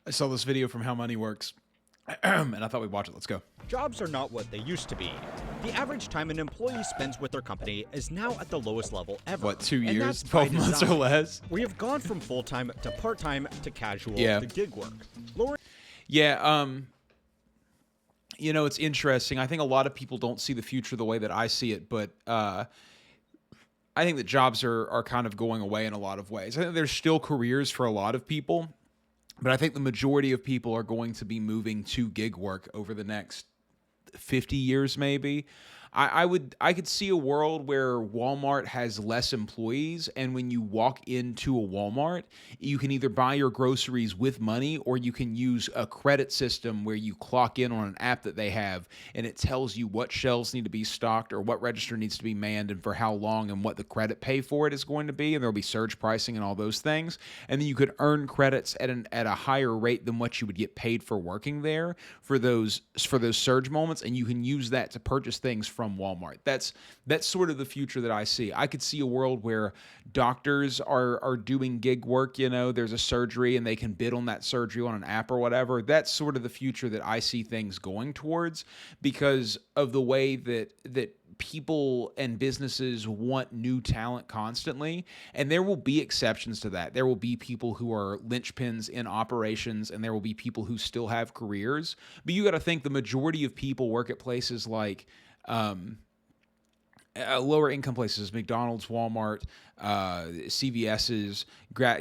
I saw this video from How Money Works, and I thought we'd watch it. Let's go. Jobs are not what they used to be. The average time an employee spends with their company is now at the lowest level ever. What, 2 And years, that's by 12 months or design. less? We have gone from full-time to part-time to casual Yeah. to gig work. Lowering Yeah, you know, it's interesting. I think a lot of people don't see the future the way that I see it, but I think that jobs are kind of going away in a lot of ways. I think there's still careers for a lot of people, but I think the majority of people are going to be moving to gig work over the next 50 years, maybe. I could see a world where Walmart has less employees, and when you walk into a Walmart, you can either buy your groceries with money, or you can use a credit system where you clock in on an app that they have, and it tells you what shelves need to be stocked or what register needs to be manned and for how long and what the credit pay for it is going to be, and there'll be surge pricing and all those things. And then you could earn credits at a higher rate than what you would get paid for working there for those surge moments, and you can use that to purchase things from Walmart. That's sort of the future that I see. I could see a world where doctors are doing gig work. You know, there's a surgery and they can bid on that surgery on an app or whatever. That's sort of the future that I see things going towards, because of the way that people and businesses want new talent constantly. And there will be exceptions to that. There will be people who are linchpins in operations, and there will be people who still have careers. But you got to think the majority of people work at places like lower income places, McDonald's, Walmart, CVS's,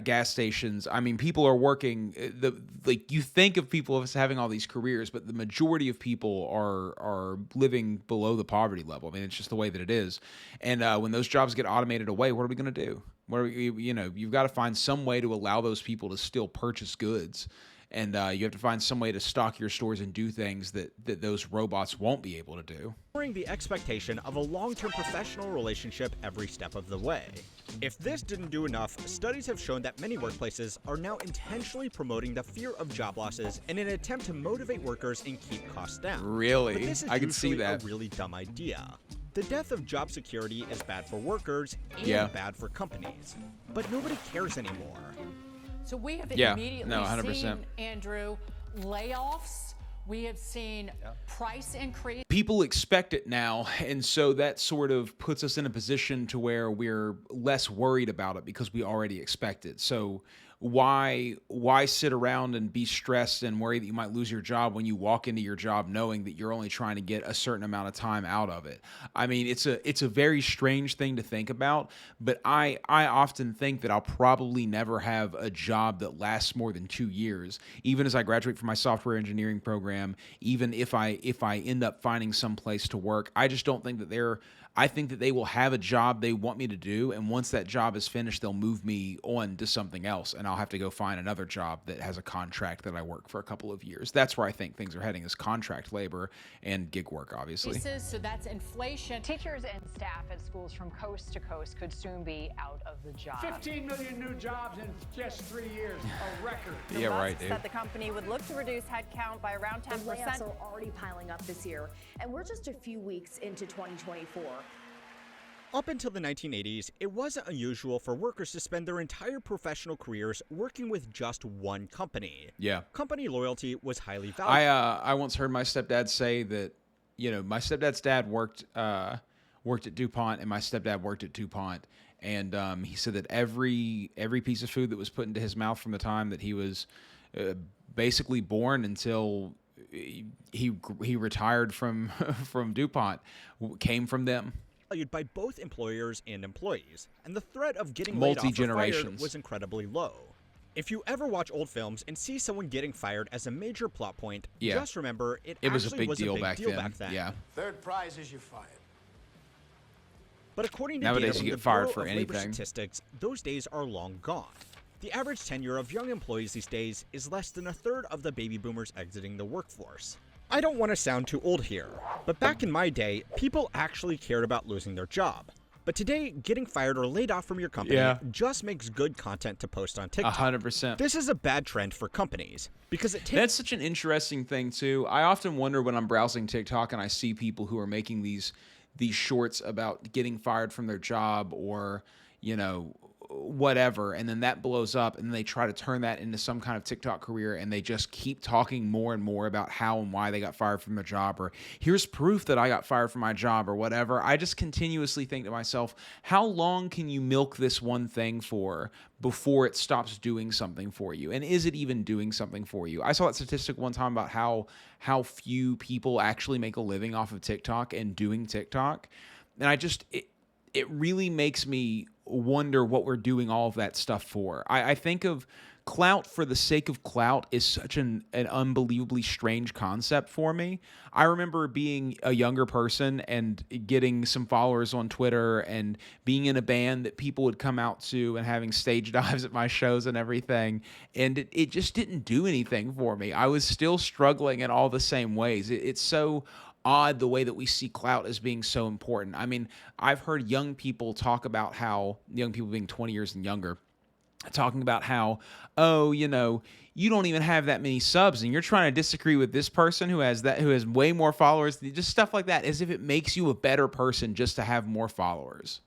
gas stations. I mean, people are working. You think of people as having all these careers, but the majority of people are living below the poverty level. I mean, it's just the way that it is. And when those jobs get automated away, what are we going to do? You've got to find some way to allow those people to still purchase goods. And you have to find some way to stock your stores and do things that those robots won't be able to do. Lowering the expectation of a long-term professional relationship every step of the way. If this didn't do enough, studies have shown that many workplaces are now intentionally promoting the fear of job losses in an attempt to motivate workers and keep costs down. Really? But this is I can see usually that. a really dumb idea. The death of job security is bad for workers and bad for companies. But nobody cares anymore. So we have immediately 100%. seen, Andrew, layoffs. We have seen price increase. People expect it now, and so that sort of puts us in a position to where we're less worried about it because we already expect it. So why sit around and be stressed and worry that you might lose your job when you walk into your job knowing that you're only trying to get a certain amount of time out of it? I mean, it's a very strange thing to think about, but I often think that I'll probably never have a job that lasts more than 2 years, even as I graduate from my software engineering program, even if I end up finding some place to work. I just don't think that I think that they will have a job they want me to do, and once that job is finished, they'll move me on to something else, and I'll have to go find another job that has a contract that I work for a couple of years. That's where I think things are heading, is contract labor and gig work, obviously. So that's inflation. Teachers and staff at schools from coast to coast could soon be out of the job. 15 million new jobs in just 3 years, a record. Yeah, right, dude. That the company would look to reduce headcount by around 10%. Layoffs are already piling up this year, and we're just a few weeks into 2024. Up until the 1980s, it wasn't unusual for workers to spend their entire professional careers working with just one company. Yeah. Company loyalty was highly valued. I once heard my stepdad say that, my stepdad's dad worked at DuPont, and my stepdad worked at DuPont. And he said that every piece of food that was put into his mouth from the time that he was basically born until he retired from DuPont came from them. Valued by both employers and employees, and the threat of getting laid off or fired was incredibly low. If you ever watch old films and see someone getting fired as a major plot point, just remember it was a big deal back then. Yeah. Third prize is you're fired. But according to Nowadays, data you from get the fired Bureau for of Labor anything. Statistics, those days are long gone. The average tenure of young employees these days is less than a third of the baby boomers exiting the workforce. I don't want to sound too old here, but back in my day, people actually cared about losing their job. But today, getting fired or laid off from your company just makes good content to post on TikTok. 100%. This is a bad trend for companies because it takes... That's such an interesting thing, too. I often wonder when I'm browsing TikTok and I see people who are making these shorts about getting fired from their job, or, whatever, and then that blows up, and they try to turn that into some kind of TikTok career, and they just keep talking more and more about how and why they got fired from their job, or here's proof that I got fired from my job, or whatever. I just continuously think to myself, how long can you milk this one thing for before it stops doing something for you? And is it even doing something for you? I saw that statistic one time about how few people actually make a living off of TikTok and doing TikTok. And it really makes me wonder what we're doing all of that stuff for. I think of clout for the sake of clout is such an unbelievably strange concept for me. I remember being a younger person and getting some followers on Twitter and being in a band that people would come out to and having stage dives at my shows and everything. And it just didn't do anything for me. I was still struggling in all the same ways. It's so odd the way that we see clout as being so important. I mean, I've heard young people talk about how, young people being 20 years and younger, talking about how, oh, you don't even have that many subs and you're trying to disagree with this person who has way more followers, just stuff like that, as if it makes you a better person just to have more followers.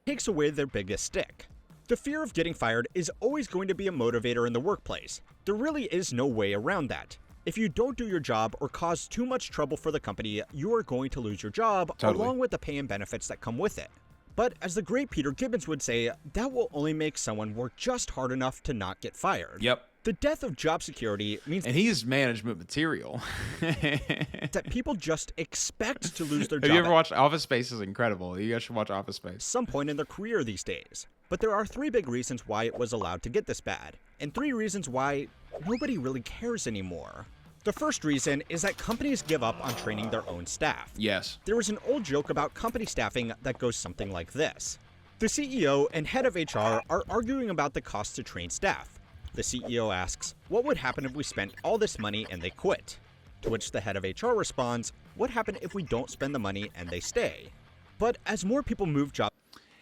Takes away their biggest stick. The fear of getting fired is always going to be a motivator in the workplace. There really is no way around that. If you don't do your job or cause too much trouble for the company, you are going to lose your job, Totally. along with the pay and benefits that come with it. But as the great Peter Gibbons would say, that will only make someone work just hard enough to not get fired. Yep. The death of job security means And he's management material. that people just expect to lose their Have job you ever at watched Office Space? Is incredible. You guys should watch Office Space. some point in their career these days. But there are 3 big reasons why it was allowed to get this bad, and 3 reasons why nobody really cares anymore. The first reason is that companies give up on training their own staff. Yes. There is an old joke about company staffing that goes something like this. The CEO and head of HR are arguing about the cost to train staff. The CEO asks, what would happen if we spent all this money and they quit? To which the head of HR responds, what happens if we don't spend the money and they stay? But as more people move jobs,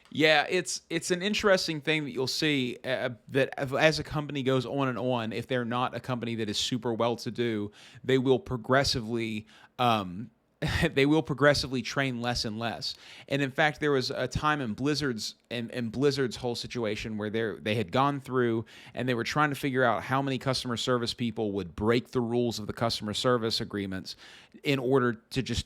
Yeah, it's an interesting thing that you'll see that as a company goes on and on, if they're not a company that is super well-to-do, they will progressively train less and less. And in fact, there was a time in Blizzard's whole situation where they had gone through and they were trying to figure out how many customer service people would break the rules of the customer service agreements in order to just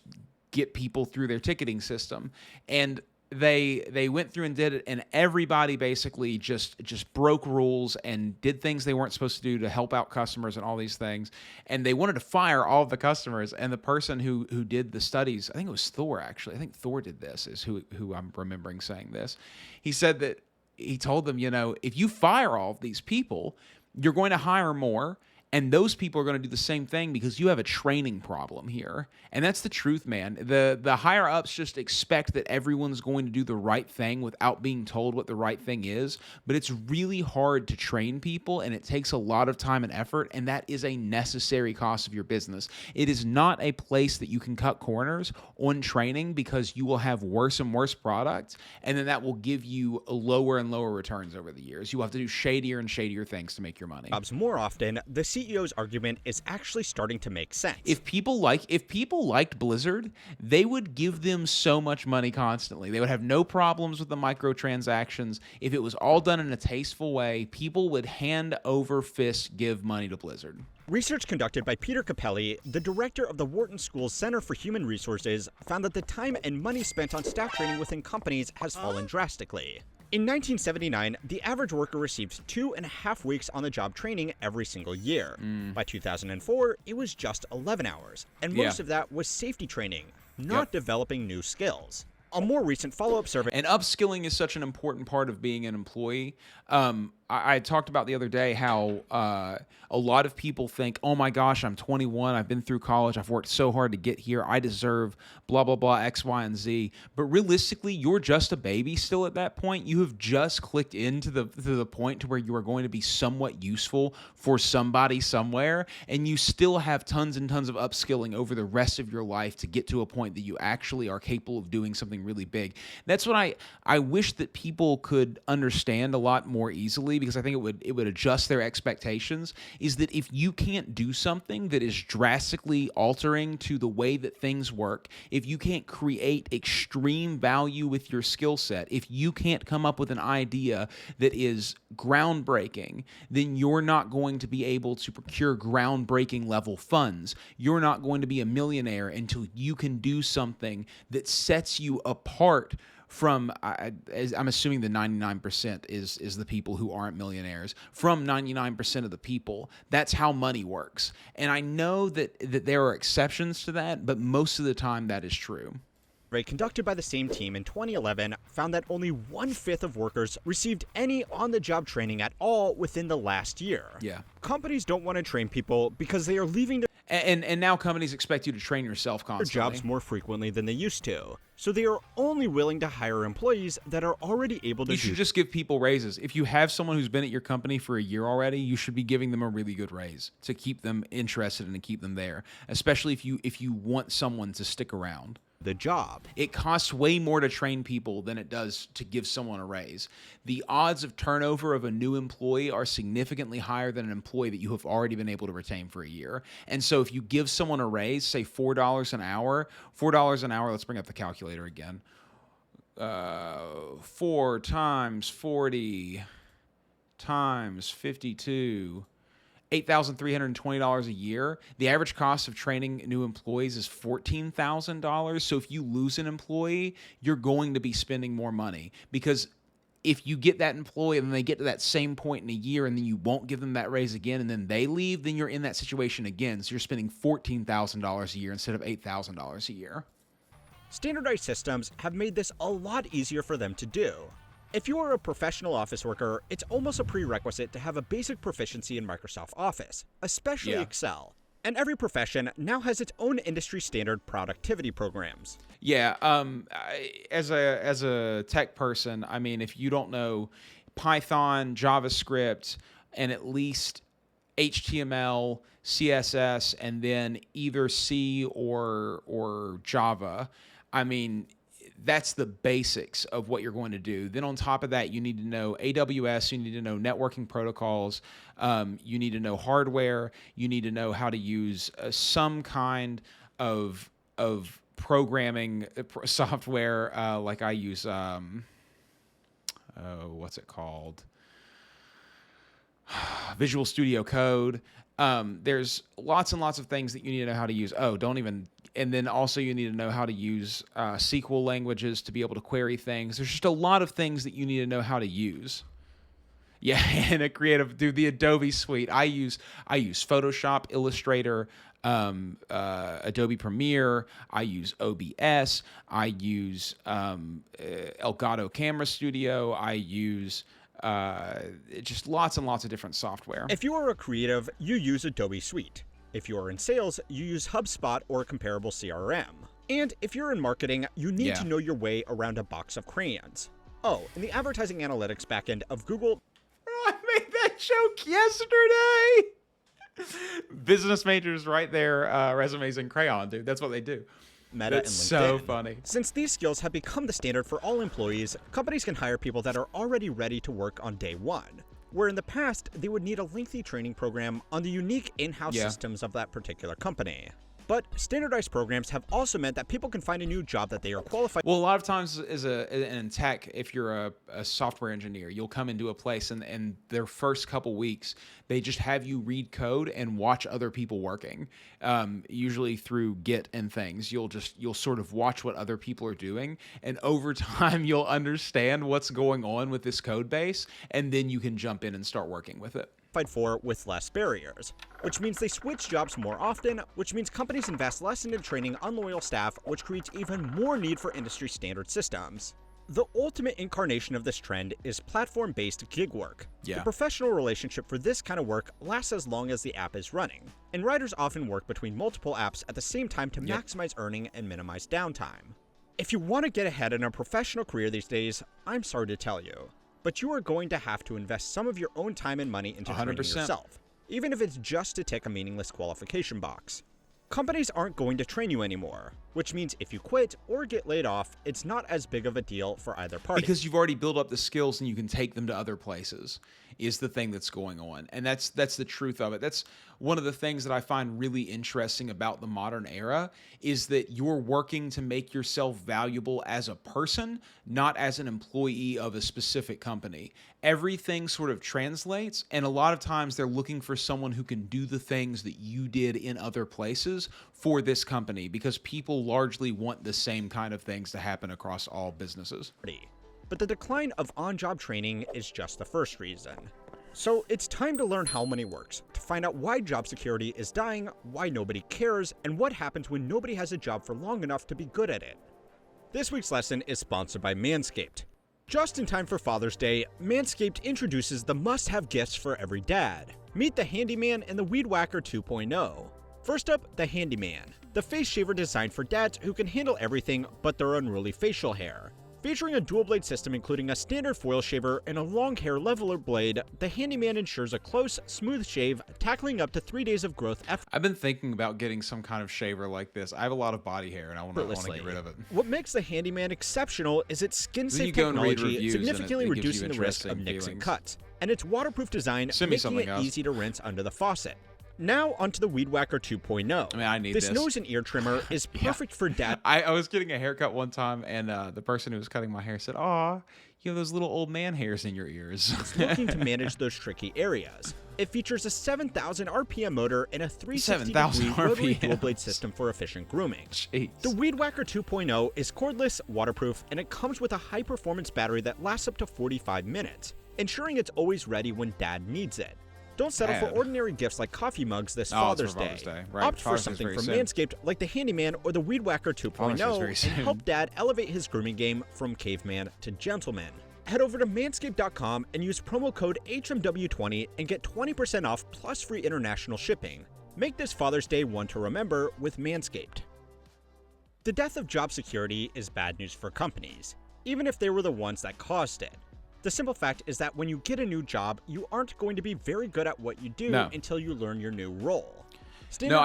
get people through their ticketing system. And they went through and did it, and everybody basically just broke rules and did things they weren't supposed to do to help out customers and all these things. And they wanted to fire all of the customers. And the person who did the studies, I think it was Thor, actually. I think Thor did this, is who I'm remembering saying this. He said that he told them, if you fire all of these people, you're going to hire more. And those people are going to do the same thing because you have a training problem here. And that's the truth, man. The higher ups just expect that everyone's going to do the right thing without being told what the right thing is. But it's really hard to train people, and it takes a lot of time and effort, and that is a necessary cost of your business. It is not a place that you can cut corners on training because you will have worse and worse products, and then that will give you lower and lower returns over the years. You will have to do shadier and shadier things to make your money. more often, the CEO's argument is actually starting to make sense. If people liked Blizzard, they would give them so much money constantly. They would have no problems with the microtransactions. If it was all done in a tasteful way, people would hand over fist give money to Blizzard. Research conducted by Peter Capelli, the director of the Wharton School's Center for Human Resources, found that the time and money spent on staff training within companies has fallen drastically. In 1979, the average worker received 2.5 weeks on the job training every single year. By 2004, it was just 11 hours, and most of that was safety training, not developing new skills. A more recent follow-up survey... And upskilling is such an important part of being an employee. I talked about the other day how a lot of people think, oh my gosh, I'm 21, I've been through college, I've worked so hard to get here, I deserve blah, blah, blah, X, Y, and Z. But realistically, you're just a baby still at that point. You have just clicked into the point to where you are going to be somewhat useful for somebody somewhere, and you still have tons and tons of upskilling over the rest of your life to get to a point that you actually are capable of doing something really big. That's what I wish that people could understand a lot more easily, because I think it would adjust their expectations, is that if you can't do something that is drastically altering to the way that things work, if you can't create extreme value with your skill set, if you can't come up with an idea that is groundbreaking, then you're not going to be able to procure groundbreaking level funds. You're not going to be a millionaire until you can do something that sets you apart from, I'm assuming the 99% is the people who aren't millionaires, from 99% of the people. That's how money works. And I know that there are exceptions to that, but most of the time that is true. Survey conducted by the same team in 2011 found that only 1/5 of workers received any on-the-job training at all within the last year. Yeah. Companies don't want to train people because they are leaving their And now companies expect you to train yourself constantly. jobs more frequently than they used to. So they are only willing to hire employees that are already able to You should just give people raises. If you have someone who's been at your company for a year already, you should be giving them a really good raise to keep them interested and to keep them there, especially if you want someone to stick around. the job. It costs way more to train people than it does to give someone a raise. The odds of turnover of a new employee are significantly higher than an employee that you have already been able to retain for a year. And so if you give someone a raise, say $4 an hour, let's bring up the calculator again. 4 times 40 times 52, $8,320 a year. The average cost of training new employees is $14,000. So if you lose an employee, you're going to be spending more money, because if you get that employee and then they get to that same point in a year and then you won't give them that raise again and then they leave, then you're in that situation again. So you're spending $14,000 a year instead of $8,000 a year. Standardized systems have made this a lot easier for them to do. If you are a professional office worker, it's almost a prerequisite to have a basic proficiency in Microsoft Office, especially Excel. And every profession now has its own industry standard productivity programs. Yeah, as a tech person, I mean, if you don't know Python, JavaScript, and at least HTML, CSS, and then either C or Java, I mean, that's the basics of what you're going to do. Then on top of that, you need to know AWS, you need to know networking protocols, you need to know hardware, you need to know how to use some kind of programming software, like I use, what's it called? Visual Studio Code. There's lots and lots of things that you need to know how to use. And then also you need to know how to use SQL languages to be able to query things. There's just a lot of things that you need to know how to use. Yeah, and the Adobe suite. I use Photoshop, Illustrator, Adobe Premiere. I use OBS. I use Elgato Camera Studio. I use just lots and lots of different software. If you are a creative, you use Adobe Suite. If you are in sales, you use HubSpot or a comparable CRM. And if you're in marketing, you need to know your way around a box of crayons. Oh, and the advertising analytics backend of Google. I made that joke yesterday. Business majors write their resumes in crayon, dude. That's what they do. Meta and LinkedIn. So funny. Since these skills have become the standard for all employees, companies can hire people that are already ready to work on day one, where in the past, they would need a lengthy training program on the unique in-house systems of that particular company. But standardized programs have also meant that people can find a new job that they are qualified. Well, a lot of times in tech, if you're a software engineer, you'll come into a place and their first couple weeks, they just have you read code and watch other people working. Usually through Git and things, you'll sort of watch what other people are doing, and over time you'll understand what's going on with this code base, and then you can jump in and start working with it. For with less barriers, which means they switch jobs more often, which means companies invest less into training unloyal staff, which creates even more need for industry standard systems. The ultimate incarnation of this trend is platform-based gig work. The professional relationship for this kind of work lasts as long as the app is running, and writers often work between multiple apps at the same time to maximize earning and minimize downtime. If you want to get ahead in a professional career these days, I'm sorry to tell you, but you are going to have to invest some of your own time and money into training yourself, even if it's just to tick a meaningless qualification box. Companies aren't going to train you anymore, which means if you quit or get laid off, it's not as big of a deal for either party. Because you've already built up the skills and you can take them to other places is the thing that's going on. And that's the truth of it. That's one of the things that I find really interesting about the modern era is that you're working to make yourself valuable as a person, not as an employee of a specific company. Everything sort of translates, and a lot of times they're looking for someone who can do the things that you did in other places for this company, because people largely want the same kind of things to happen across all businesses. But the decline of on-job training is just the first reason. So it's time to learn how money works, to find out why job security is dying, why nobody cares, and what happens when nobody has a job for long enough to be good at it. This week's lesson is sponsored by Manscaped. Just in time for Father's Day, Manscaped introduces the must-have gifts for every dad. Meet the Handyman and the Weed Whacker 2.0. First up, the Handyman, the face shaver designed for dads who can handle everything but their unruly facial hair. Featuring a dual blade system including a standard foil shaver and a long hair leveler blade, the Handyman ensures a close, smooth shave, tackling up to 3 days of growth effortlessly. I've been thinking about getting some kind of shaver like this. I have a lot of body hair and I want to get rid of it. What makes the Handyman exceptional is its skin-safe you go and read technology, reviews and significantly it gives you reducing the risk of interesting nicks and feelings. cuts, and its waterproof design Send me making something it else. easy to rinse under the faucet. Now onto the Weed Whacker 2.0. I mean, I need this this. nose and ear trimmer is perfect for dad. I was getting a haircut one time, and the person who was cutting my hair said, "Aw, you have those little old man hairs in your ears." Looking to manage those tricky areas. It features a 7,000 RPM motor and a 360-degree 7,000 rotary RPMs. dual-blade system for efficient grooming. Jeez. The Weed Whacker 2.0 is cordless, waterproof, and it comes with a high-performance battery that lasts up to 45 minutes, ensuring it's always ready when dad needs it. Don't settle for Dad. ordinary gifts like coffee mugs this Oh, Father's it's for Father's Day. Right. Opt for Father's Day's something very from soon. Manscaped like the Handyman or the Weed Whacker Father's Day's 2.0 very and soon. help dad elevate his grooming game from caveman to gentleman. Head over to manscaped.com and use promo code HMW20 and get 20% off plus free international shipping. Make this Father's Day one to remember with Manscaped. The death of job security is bad news for companies, even if they were the ones that caused it. The simple fact is that when you get a new job, you aren't going to be very good at what you do No. until you learn your new role. No,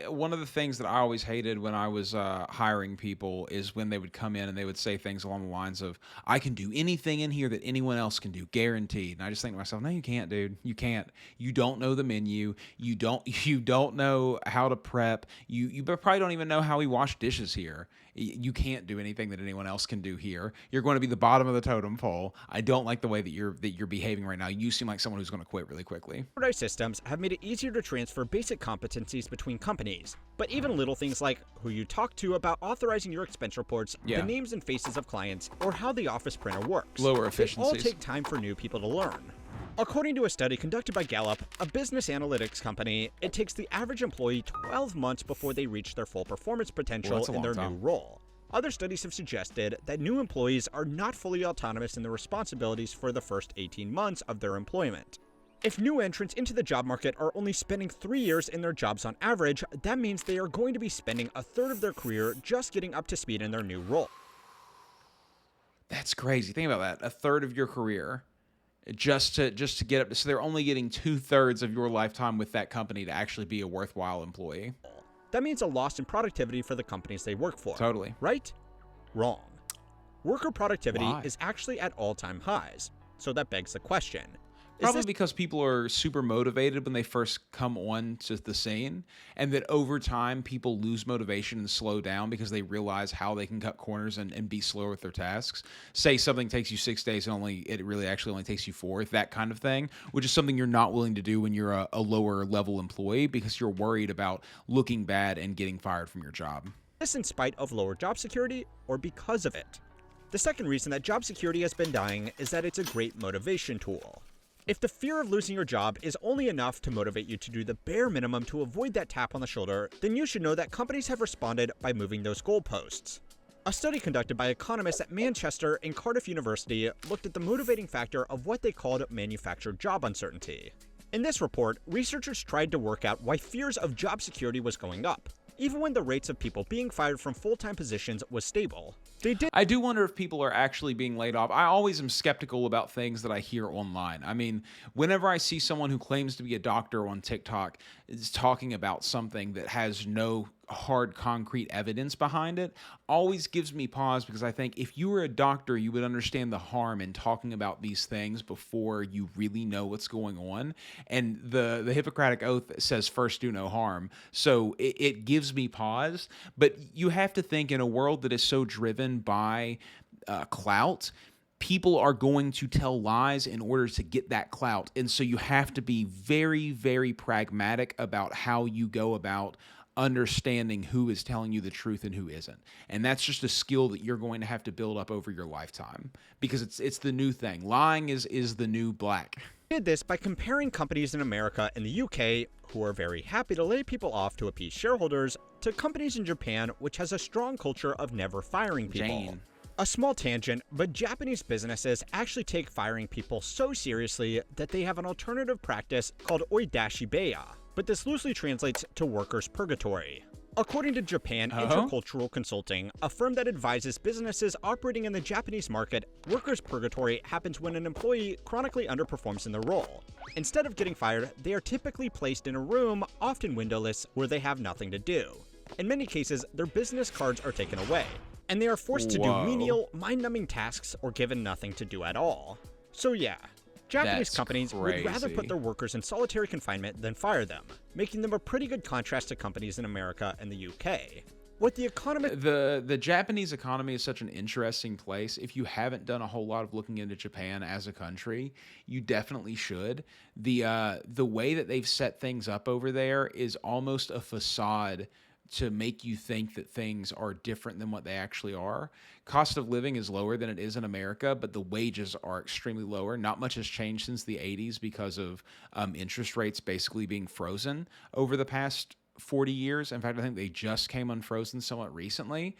one of the things that I always hated when I was hiring people is when they would come in and they would say things along the lines of, "I can do anything in here that anyone else can do, guaranteed." And I just think to myself, no, you can't, dude. You can't. You don't know the menu. You don't know how to prep. You probably don't even know how we wash dishes here. You can't do anything that anyone else can do here. You're going to be the bottom of the totem pole. I don't like the way that you're behaving right now. You seem like someone who's going to quit really quickly. Standardized systems have made it easier to transfer basic competencies between companies, but even little things like who you talk to about authorizing your expense reports, Yeah. the names and faces of clients, or how the office printer works. Lower They all efficiencies. take time for new people to learn. According to a study conducted by Gallup, a business analytics company, it takes the average employee 12 months before they reach their full performance potential that's a in long their time. new role. Other studies have suggested that new employees are not fully autonomous in their responsibilities for the first 18 months of their employment. If new entrants into the job market are only spending 3 years in their jobs on average, that means they are going to be spending a third of their career just getting up to speed in their new role. That's crazy. Think about that. A third of your career just to get up. So they're only getting 2/3 of your lifetime with that company to actually be a worthwhile employee. That means a loss in productivity for the companies they work for. Totally. Right? Wrong. Worker productivity Why? is actually at all-time highs. So that begs the question. Is Probably this because people are super motivated when they first come on to the scene, and that over time people lose motivation and slow down because they realize how they can cut corners and be slower with their tasks. Say something takes you 6 days and it really actually only takes you 4, that kind of thing, which is something you're not willing to do when you're a lower level employee because you're worried about looking bad and getting fired from your job. this in spite of lower job security or because of it? The second reason that job security has been dying is that it's a great motivation tool. If the fear of losing your job is only enough to motivate you to do the bare minimum to avoid that tap on the shoulder, then you should know that companies have responded by moving those goalposts. A study conducted by economists at Manchester and Cardiff University looked at the motivating factor of what they called manufactured job uncertainty. In this report, researchers tried to work out why fears of job security was going up. even when the rates of people being fired from full-time positions was stable. They did. I do wonder if people are actually being laid off. I always am skeptical about things that I hear online. I mean, whenever I see someone who claims to be a doctor on TikTok is talking about something that has no hard concrete evidence behind it, always gives me pause, because I think if you were a doctor, you would understand the harm in talking about these things before you really know what's going on. And the Hippocratic Oath says first do no harm. So it gives me pause. But you have to think, in a world that is so driven by clout, people are going to tell lies in order to get that clout. And so you have to be very, very pragmatic about how you go about understanding who is telling you the truth and who isn't. And that's just a skill that you're going to have to build up over your lifetime, because it's the new thing. Lying is the new black. Did this by comparing companies in America and the UK, who are very happy to lay people off to appease shareholders, to companies in Japan, which has a strong culture of never firing people. Jane. A small tangent, but Japanese businesses actually take firing people so seriously that they have an alternative practice called oidashibeya, but this loosely translates to workers' purgatory. According to Japan Intercultural Consulting, a firm that advises businesses operating in the Japanese market, workers' purgatory happens when an employee chronically underperforms in their role. Instead of getting fired, they are typically placed in a room, often windowless, where they have nothing to do. In many cases, their business cards are taken away, and they are forced to do menial, mind-numbing tasks or given nothing to do at all. So yeah, Japanese companies would rather put their workers in solitary confinement than fire them, making them a pretty good contrast to companies in America and the UK. What the economy... The Japanese economy is such an interesting place. If you haven't done a whole lot of looking into Japan as a country, you definitely should. The way that they've set things up over there is almost a facade to make you think that things are different than what they actually are. Cost of living is lower than it is in America, but the wages are extremely lower. Not much has changed since the 80s because of interest rates basically being frozen over the past 40 years. In fact, I think they just came unfrozen somewhat recently.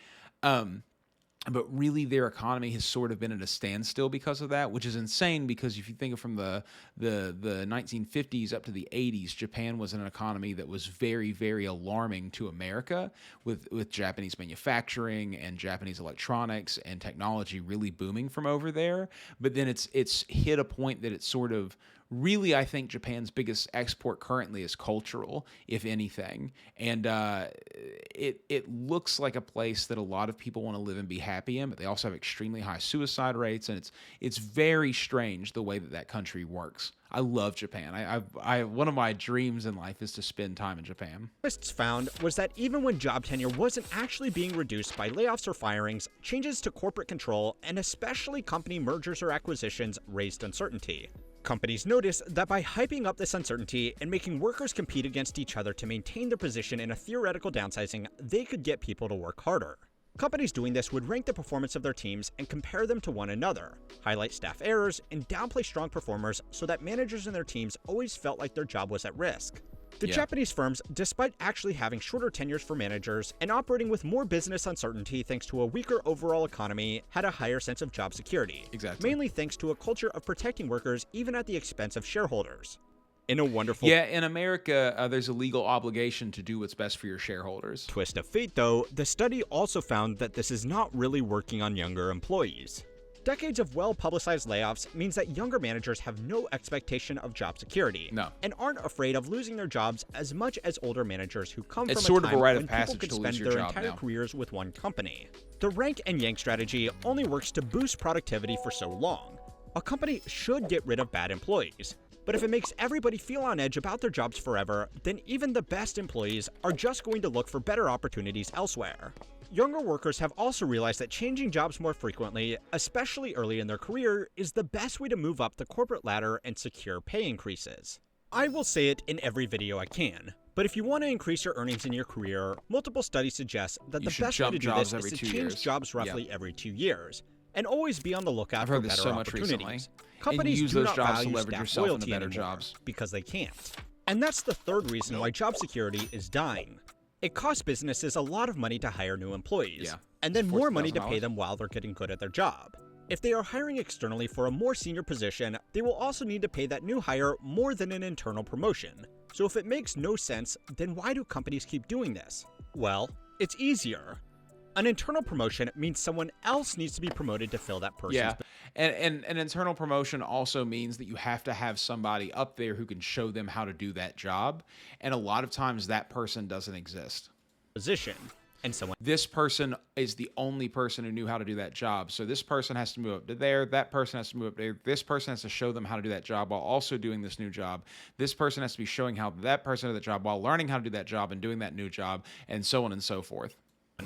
But really, their economy has sort of been at a standstill because of that, which is insane, because if you think of from the 1950s up to the 80s, Japan was an economy that was very, very alarming to America, with Japanese manufacturing and Japanese electronics and technology really booming from over there. But then it's hit a point that it's sort of really, I think Japan's biggest export currently is cultural, if anything. And it looks like a place that a lot of people want to live and be happy in, but they also have extremely high suicide rates, and it's very strange the way that country works. I love Japan. I one of my dreams in life is to spend time in Japan. Analysts found was that even when job tenure wasn't actually being reduced by layoffs or firings, changes to corporate control, and especially company mergers or acquisitions, raised uncertainty. Companies noticed that by hyping up this uncertainty and making workers compete against each other to maintain their position in a theoretical downsizing, they could get people to work harder. Companies doing this would rank the performance of their teams and compare them to one another, highlight staff errors, and downplay strong performers so that managers and their teams always felt like their job was at risk. The Japanese firms, despite actually having shorter tenures for managers and operating with more business uncertainty thanks to a weaker overall economy, had a higher sense of job security. Exactly. Mainly thanks to a culture of protecting workers even at the expense of shareholders. In a wonderful in America, there's a legal obligation to do what's best for your shareholders. Twist of fate, though, the study also found that this is not really working on younger employees. Decades of well-publicized layoffs means that younger managers have no expectation of job security and aren't afraid of losing their jobs as much as older managers who come from a time when people could spend their entire careers with one company. The rank and yank strategy only works to boost productivity for so long. A company should get rid of bad employees, but if it makes everybody feel on edge about their jobs forever, then even the best employees are just going to look for better opportunities elsewhere. Younger workers have also realized that changing jobs more frequently, especially early in their career, is the best way to move up the corporate ladder and secure pay increases. I will say it in every video I can, but if you want to increase your earnings in your career, multiple studies suggest that the best way to do this is to change jobs roughly every 2 years, and always be on the lookout for better opportunities. Companies use do those not jobs to value leverage staff yourself into loyalty better anymore jobs. because they can't. And that's the third reason why job security is dying. It costs businesses a lot of money to hire new employees, and then more money to pay them while they're getting good at their job. If they are hiring externally for a more senior position, they will also need to pay that new hire more than an internal promotion. So if it makes no sense, then why do companies keep doing this? Well, it's easier. An internal promotion means someone else needs to be promoted to fill that person's Yeah. And an internal promotion also means that you have to have somebody up there who can show them how to do that job. And a lot of times that person doesn't exist. position. And someone This person is the only person who knew how to do that job. So this person has to move up to there. That person has to move up there. This person has to show them how to do that job while also doing this new job. This person has to be showing how that person did that job while learning how to do that job and doing that new job, and so on and so forth.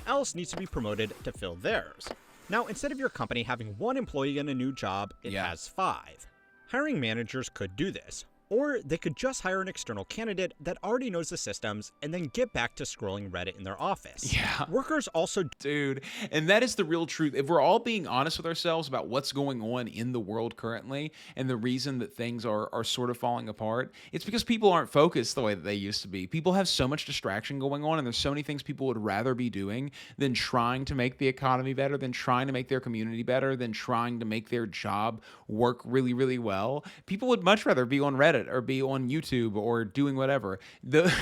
else needs to be promoted to fill theirs. Now, instead of your company having one employee in a new job, it Yeah. has 5. Hiring managers could do this, or they could just hire an external candidate that already knows the systems and then get back to scrolling Reddit in their office. Yeah. Workers also Dude, and that is the real truth. If we're all being honest with ourselves about what's going on in the world currently and the reason that things are sort of falling apart, it's because people aren't focused the way that they used to be. People have so much distraction going on, and there's so many things people would rather be doing than trying to make the economy better, than trying to make their community better, than trying to make their job work really, really well. People would much rather be on Reddit or be on YouTube or doing whatever. The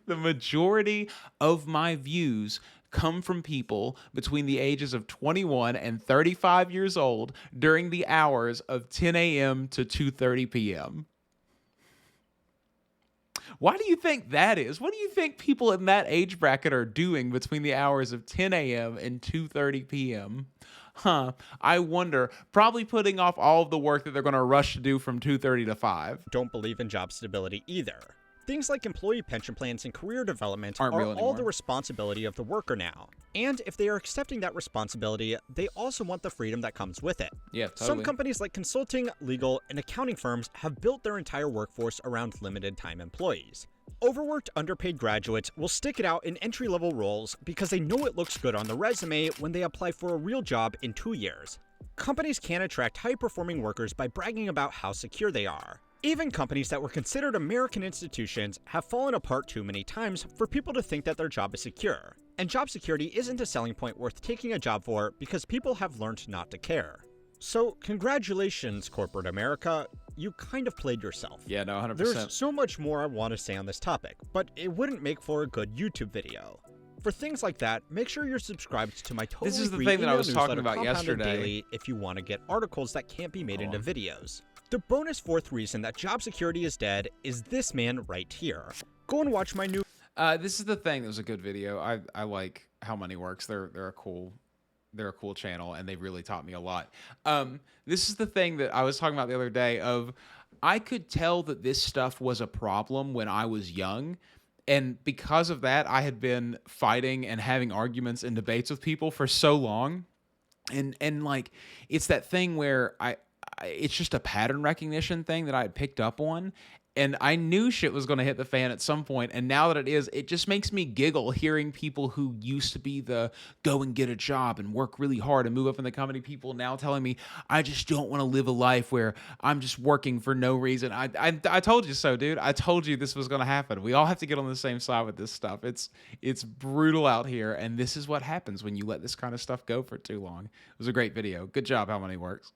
majority of my views come from people between the ages of 21 and 35 years old during the hours of 10 a.m. to 2:30 p.m. Why do you think that is? What do you think people in that age bracket are doing between the hours of 10 a.m. and 2:30 p.m.? I wonder. Probably putting off all of the work that they're going to rush to do from 2:30 to 5. don't believe in job stability either. Things like employee pension plans and career development Aren't are real all anymore. the responsibility of the worker now. And if they are accepting that responsibility, they also want the freedom that comes with it. Yeah, totally. Some companies like consulting, legal, and accounting firms have built their entire workforce around limited time employees. Overworked, underpaid graduates will stick it out in entry-level roles because they know it looks good on the resume when they apply for a real job in 2 years. Companies can attract high-performing workers by bragging about how secure they are. Even companies that were considered American institutions have fallen apart too many times for people to think that their job is secure. And job security isn't a selling point worth taking a job for because people have learned not to care. So, congratulations, corporate America. You kind of played yourself. Yeah, no, 100%. There's so much more I want to say on this topic, but it wouldn't make for a good YouTube video. For things like that, make sure you're subscribed to my totally This is the free thing that I email was talking newsletter, about Compounded yesterday. Daily, if you want to get articles that can't be made into on. videos. The bonus 4th reason that job security is dead is this man right here. Go and watch my new This is the thing. That was a good video. I like how money works. They're a cool channel, and they really taught me a lot. This is the thing that I was talking about the other day. I could tell that this stuff was a problem when I was young, and because of that, I had been fighting and having arguments and debates with people for so long, and like it's that thing where it's just a pattern recognition thing that I had picked up on. And I knew shit was going to hit the fan at some point. And now that it is, it just makes me giggle hearing people who used to be the go and get a job and work really hard and move up in the company people now telling me, I just don't want to live a life where I'm just working for no reason. I told you so, dude. I told you this was going to happen. We all have to get on the same side with this stuff. It's brutal out here. And this is what happens when you let this kind of stuff go for too long. It was a great video. Good job, How Money Works.